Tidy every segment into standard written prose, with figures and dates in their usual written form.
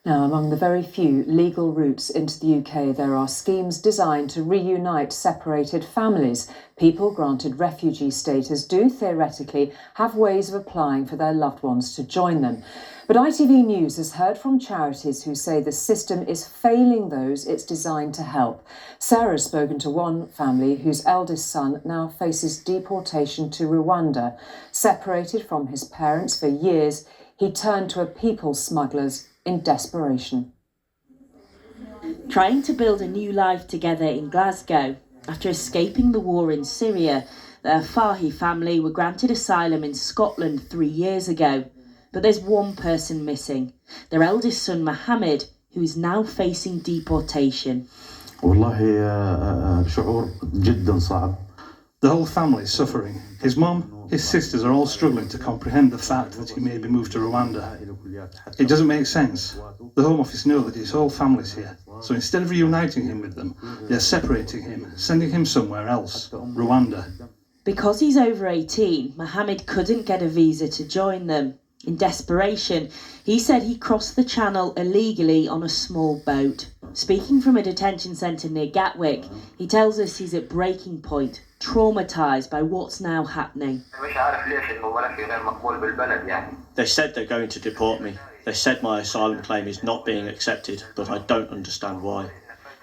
Now, among the very few legal routes into the UK, there are schemes designed to reunite separated families. People granted refugee status do theoretically have ways of applying for their loved ones to join them. But ITV News has heard from charities who say the system is failing those it's designed to help. Sarah's spoken to one family whose eldest son now faces deportation to Rwanda. Separated from his parents for years, he turned to a people smugglers in desperation. Trying to build a new life together in Glasgow after escaping the war in Syria, the Fahy family were granted asylum in Scotland 3 years ago. But there's one person missing, their eldest son Mohammed, who is now facing deportation. The whole family is suffering. His mum, his sisters are all struggling to comprehend the fact that he may be moved to Rwanda. It doesn't make sense. The Home Office know that his whole family's here. So instead of reuniting him with them, they're separating him, sending him somewhere else, Rwanda. Because he's over 18, Mohammed couldn't get a visa to join them. In desperation, he said he crossed the channel illegally on a small boat. Speaking from a detention centre near Gatwick, he tells us he's at breaking point, traumatised by what's now happening. They said they're going to deport me. They said my asylum claim is not being accepted, but I don't understand why.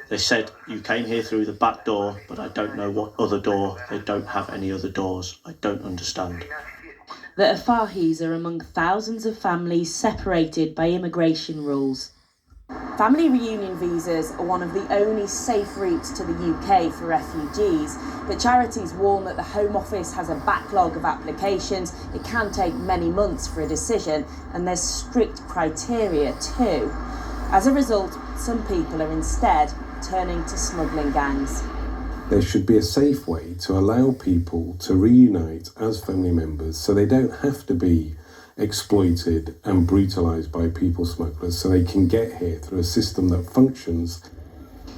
They said you came here through the back door, but I don't know what other door. They don't have any other doors. I don't understand. The Afahis are among thousands of families separated by immigration rules. Family reunion visas are one of the only safe routes to the UK for refugees, but charities warn that the Home Office has a backlog of applications. It can take many months for a decision, and there's strict criteria too. As a result, some people are instead turning to smuggling gangs. There should be a safe way to allow people to reunite as family members so they don't have to be exploited and brutalised by people smugglers, so they can get here through a system that functions.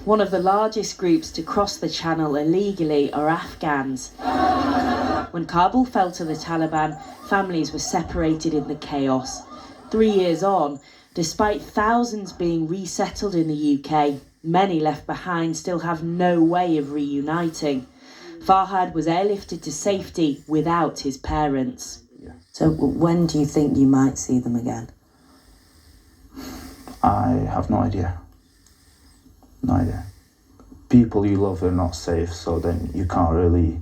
One of the largest groups to cross the channel illegally are Afghans. When Kabul fell to the Taliban, families were separated in the chaos. 3 years on, despite thousands being resettled in the UK, many left behind still have no way of reuniting. Farhad was airlifted to safety without his parents. So when do you think you might see them again? I have no idea. No idea. People you love are not safe, so then you can't really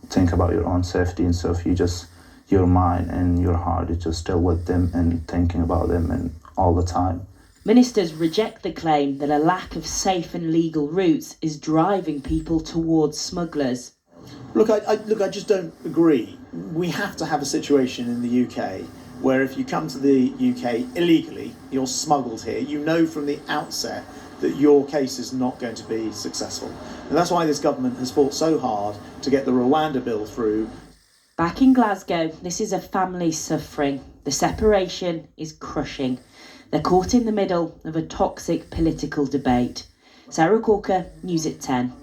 think about your own safety and stuff. Your mind and your heart is just still with them and thinking about them and all the time. Ministers reject the claim that a lack of safe and legal routes is driving people towards smugglers. Look, I just don't agree. We have to have a situation in the UK where if you come to the UK illegally, you're smuggled here, you know from the outset that your case is not going to be successful. And that's why this government has fought so hard to get the Rwanda bill through. Back in Glasgow, this is a family suffering. The separation is crushing. They're caught in the middle of a toxic political debate. Sarah Corker, News at 10.